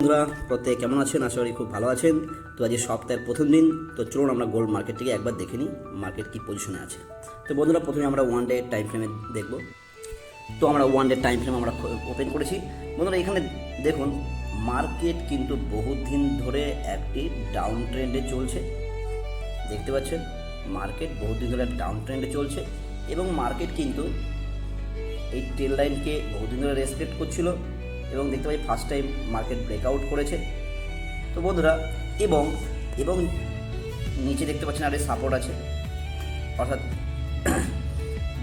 বন্ধুরা প্রত্যেকে কেমন আছেন? আশা করি খুব ভালো আছেন। তো আজ সপ্তাহের প্রথম দিন, তো চলুন আমরা গোল্ড মার্কেট থেকে একবার দেখে নিই মার্কেট কী পজিশনে আছে। তো বন্ধুরা প্রথমে আমরা ওয়ান ডে টাইম ফ্রেমে দেখব। তো আমরা ওয়ান ডে টাইম ফ্রেম আমরা ওপেন করেছি। বন্ধুরা এখানে দেখুন মার্কেট কিন্তু বহুদিন ধরে একটি ডাউন ট্রেন্ডে চলছে, দেখতে পাচ্ছেন মার্কেট বহুদিন ধরে ডাউন ট্রেন্ডে চলছে এবং মার্কেট কিন্তু এই ট্রেল লাইনকে বহুদিন ধরে রেসপেক্ট করছিল এবং দেখতে পাচ্ছি ফার্স্ট টাইম মার্কেট ব্রেকআউট করেছে। তো বন্ধুরা এবং এবং নিচে দেখতে পাচ্ছেন আরে সাপোর্ট আছে, অর্থাৎ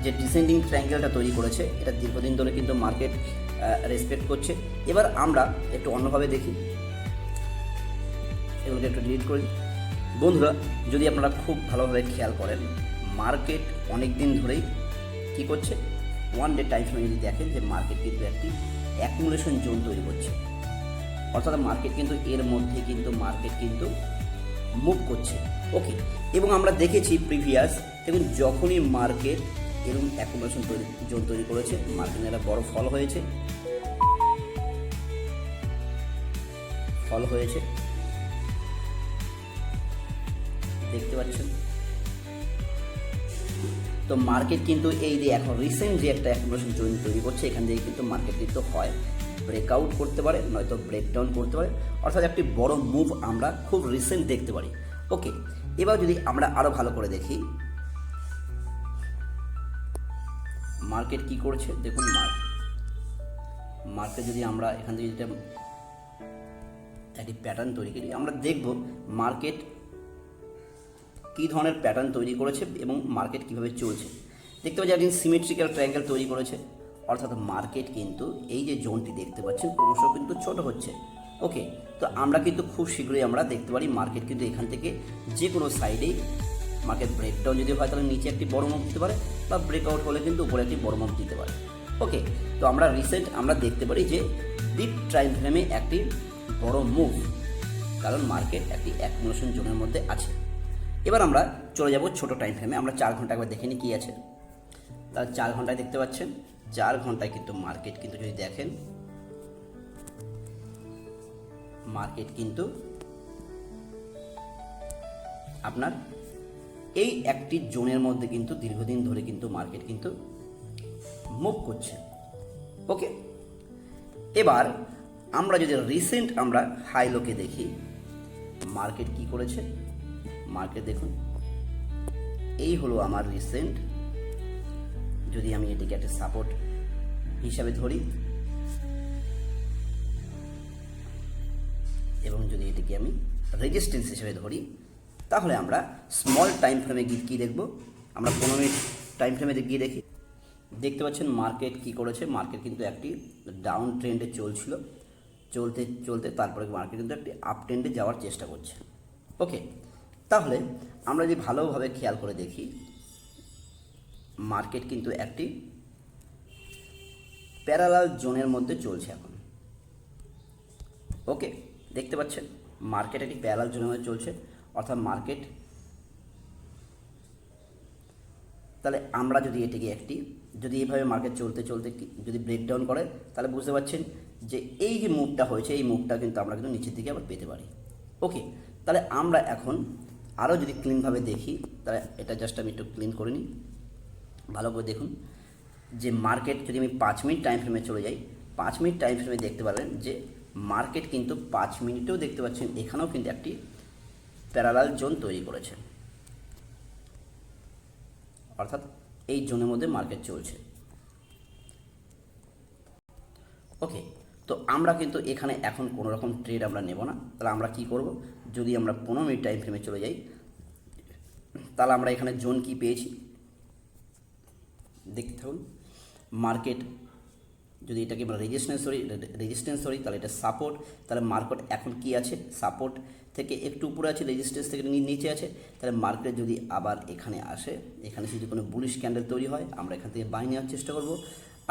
যে ডিসেন্ডিং ট্রায়াঙ্গেলটা তৈরি করেছে এটা দীর্ঘদিন ধরে কিন্তু মার্কেট রেসপেক্ট করছে। এবার আমরা একটু অন্যভাবে দেখি, এগুলোকে একটু ডিলিট করি। বন্ধুরা যদি আপনারা খুব ভালোভাবে খেয়াল করেন মার্কেট অনেক দিন ধরেই কী করছে, ওয়ান ডে টাইম ফ্রেমে যদি দেখেন যে মার্কেট কিন্তু একটি অ্যাকুমুলেশন জোন তৈরি করছে, অর্থাৎ মার্কেট কিন্তু এর মধ্যে কিন্তু মার্কেট কিন্তু মুভ করছে। ওকে, এবং আমরা দেখেছি প্রিভিয়াস দেখুন যখনই মার্কেট এরকম অ্যাকুমুলেশন জোন তৈরি করেছে মার্কেটের একটা বড় ফল হয়েছে দেখতে পাচ্ছেন। তো মার্কেট কিন্তু এই যে এখন রিসেন্ট যে একটা অ্যাকুমুলেশন জোন তৈরি করছে এখান থেকে কিন্তু মার্কেট কিন্তু হয় ব্রেকআউট করতে পারে নয়তো ব্রেকডাউন করতে পারে, অর্থাৎ একটি বড় মুভ আমরা খুব রিসেন্ট দেখতে পারি। ওকে, এবার যদি আমরা আরও ভালো করে দেখি মার্কেট কি করছে, দেখুন মার্কেট যদি আমরা এখান থেকে যেটা একটি প্যাটার্ন তৈরি করি আমরা দেখব মার্কেট কী ধরনের প্যাটার্ন তৈরি করেছে এবং মার্কেট কীভাবে চলছে। দেখতে পাচ্ছি একদিন সিমেট্রিক্যাল ট্রায়াঙ্গেল তৈরি করেছে, অর্থাৎ মার্কেট কিন্তু এই যে জোনটি দেখতে পাচ্ছেন ক্রমশ কিন্তু ছোট হচ্ছে। ওকে, তো আমরা কিন্তু খুব শীঘ্রই আমরা দেখতে পারি মার্কেট কিন্তু এখান থেকে যে কোনো সাইডেই মার্কেট ব্রেকডাউন যদি হয় তাহলে নিচে একটি বড় মুভ দিতে পারে বা ব্রেকআউট হলে কিন্তু উপরে একটি বড় মুভ দিতে পারে। ওকে, তো আমরা রিসেন্ট আমরা দেখতে পারি যে ডিপ টাইম ফ্রেমে একটি বড় মুভ, কারণ মার্কেট একটি অ্যাকুমুলেশন জোনের মধ্যে আছে। এবার আমরা চলে যাব ছোট টাইম ফ্রেমে, আমরা 4 ঘন্টা একবার দেখে নিই কী আছে। তাহলে 4 ঘন্টায় দেখতে পাচ্ছেন 4 ঘন্টায় কিন্তু মার্কেট কিন্তু যদি দেখেন মার্কেট কিন্তু আপনার এই একটি জোনের মধ্যে কিন্তু দীর্ঘদিন ধরে কিন্তু মার্কেট কিন্তু মুভ করছে। ওকে, এবার আমরা যদি রিসেন্ট আমরা হাই লোকে দেখি মার্কেট কি করেছে, মার্কেট দেখুন এই হলো আমার রিসেন্ট, যদি আমি এটিকে একটা সাপোর্ট হিসাবে ধরি এবং যদি এটিকে আমি রেজিস্ট্যান্স হিসেবে ধরি তাহলে আমরা স্মল টাইম ফ্রেমে কী দেখব, আমরা 15 মিনিট টাইম ফ্রেমে গিয়ে দেখি। দেখতে পাচ্ছেন মার্কেট কি করেছে, মার্কেট কিন্তু একটি ডাউন ট্রেন্ডে চলছিল, চলতে চলতে তারপরে মার্কেট কিন্তু একটি আপ ট্রেন্ডে যাওয়ার চেষ্টা করছে। ওকে, তাহলে আমরা যদি ভালোভাবে খেয়াল করে দেখি মার্কেট কিন্তু একটি প্যারালাল জোনের মধ্যে চলছে এখন। ওকে, দেখতে পাচ্ছেন মার্কেট একটি প্যারালাল জোনের মধ্যে চলছে, অর্থাৎ মার্কেট তাহলে আমরা যদি এটিকে একটি যদি এইভাবে মার্কেট চলতে চলতে যদি ব্রেকডাউন করে তাহলে বুঝতে পারছেন যে এই যে মুভটা হয়েছে এই মুভটা কিন্তু আমরা কিন্তু নিচের দিকে আবার পেতে পারি। ওকে, তাহলে আমরা এখন আরও যদি ক্লিনভাবে দেখি তাহলে এটা জাস্ট আমি একটু ক্লিন করে নিই। ভালো করে দেখুন যে মার্কেট যদি আমি 5 মিনিট টাইম ফ্রেমে চলে যাই 5 মিনিট টাইম ফ্রেমে দেখতে পারবেন যে মার্কেট কিন্তু 5 মিনিটেও দেখতে পাচ্ছেন এখানেও কিন্তু একটি প্যারালাল জোন তৈরি করেছে, অর্থাৎ এই জোনের মধ্যে মার্কেট চলছে। ওকে, তো আমরা কিন্তু এখানে এখন কোনো রকম ট্রেড আমরা নেব না, তাহলে আমরা কি করব, যদি আমরা 15 মিনিট টাইম ফ্রেমে চলে যাই তাহলে আমরা এখানে জোন কি পেয়েছি দেখতে থাকুন। মার্কেট যদি এটাকে আমরা রেজিস্ট্যান্স ধরি তাহলে এটা সাপোর্ট, তাহলে মার্কেট এখন কি আছে, সাপোর্ট থেকে একটু উপরে আছে, রেজিস্ট্যান্স থেকে নিচে আছে। তাহলে মার্কেট যদি আবার এখানে আসে, এখানে যদি কোনো বুলিশ ক্যান্ডেল তৈরি হয় আমরা এখান থেকে বাই নেওয়ার চেষ্টা করব,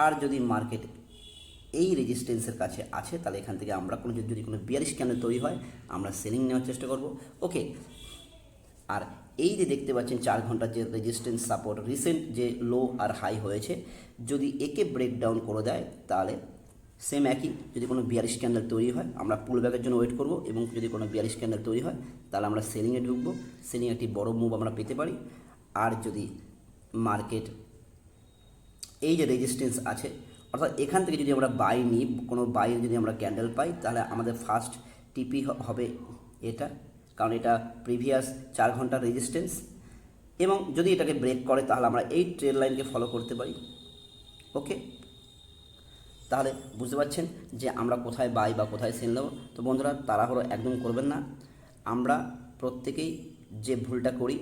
আর যদি মার্কেট এই রেজিস্ট্যান্সের কাছে আছে তাহলে এখান থেকে আমরা যদি কোনো বিয়ারিশ ক্যান্ডেল তৈরি হয় আমরা সেলিং নেওয়ার চেষ্টা করব। ওকে, আর এই যে দেখতে পাচ্ছেন 4 ঘন্টার যে রেজিস্ট্যান্স সাপোর্ট রিসেন্ট যে লো আর হাই হয়েছে যদি একে ব্রেকডাউন করে দেয় তাহলে সেম একই, যদি কোনো বিয়ারিশ ক্যান্ডেল তৈরি হয় আমরা পুল ব্যাকের জন্য ওয়েট করব, এবং যদি কোনো বিয়ারিশ ক্যান্ডেল তৈরি হয় তাহলে আমরা সেলিংয়ে ঢুকবো, সেলিং একটি বড় মুভ আমরা পেতে পারি। আর যদি মার্কেট এই যে রেজিস্ট্যান্স আছে, অর্থাৎ এখান থেকে যদি আমরা বাই নিই, কোনো বাই যদি আমরা ক্যান্ডেল পাই, তাহলে আমাদের ফার্স্ট টিপি হবে এটা, কারণ এটা প্রিভিয়াস 4 ঘন্টার রেজিস্ট্যান্স। এবং যদি এটাকে ব্রেক করে তাহলে আমরা এই ট্রেড লাইনকে ফলো করতে পারি। ওকে, তাহলে বুঝতে পারছেন যে আমরা কোথায় বাই বা কোথায় সেল নেব। তো বন্ধুরা, তাড়াহুড়ো একদম করবেন না। আমরা প্রত্যেকেই যে ভুলটা করি,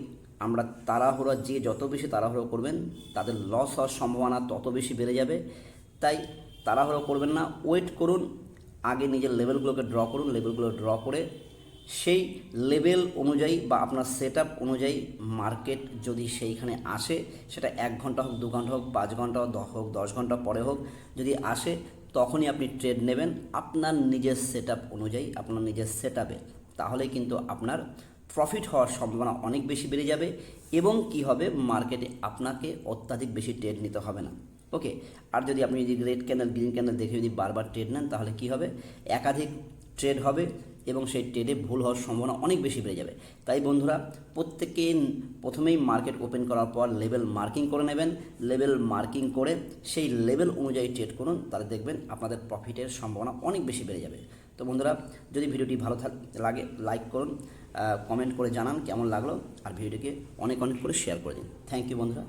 আমরা তাড়াহুড়ো, যে যত বেশি তাড়াহুড়ো করবেন তাদের লস হওয়ার সম্ভাবনা তত বেশি বেড়ে যাবে। তাই তাড়াহুড়ো করবেন না, ওয়েট করুন, আগে নিজের লেভেলগুলোকে ড্র করুন, লেভেলগুলো ড্র করে সেই লেভেল অনুযায়ী বা আপনার সেট আপ অনুযায়ী মার্কেট যদি সেইখানে আসে, সেটা 1 ঘন্টা হোক, 2 ঘন্টা হোক, 5 ঘন্টা হোক, 10 ঘন্টা পরে হোক, যদি আসে তখনই আপনি ট্রেড নেবেন আপনার নিজের সেট আপ অনুযায়ী, আপনার নিজের সেট আপে। তাহলে কিন্তু আপনার প্রফিট হওয়ার সম্ভাবনা অনেক বেশি বেড়ে যাবে, এবং কি হবে, মার্কেটে আপনাকে অত্যাধিক বেশি ট্রেড নিতে হবে না। ওকে, আর যদি আপনি যদি রেড ক্যান্ডেল, গ্রিন ক্যান্ডেল দেখে যদি বারবার ট্রেড নেন, তাহলে কি হবে, একাধিক ট্রেড হবে এবং সেই ট্রেডে ভুল হওয়ার সম্ভাবনা অনেক বেশি বেড়ে যাবে। তাই বন্ধুরা, প্রত্যেকে প্রথমেই মার্কেট ওপেন করার পর লেভেল মার্কিং করে নেবেন, লেভেল মার্কিং করে সেই লেভেল অনুযায়ী ট্রেড করুন, তাহলে দেখবেন আপনাদের প্রফিটের সম্ভাবনা অনেক বেশি বেড়ে যাবে। তো বন্ধুরা, যদি ভিডিওটি ভালো লাগে লাইক করুন, কমেন্ট করে জানান কেমন লাগলো, আর ভিডিওটিকে অনেক অনেক করে শেয়ার করে দিন। থ্যাংক ইউ বন্ধুরা।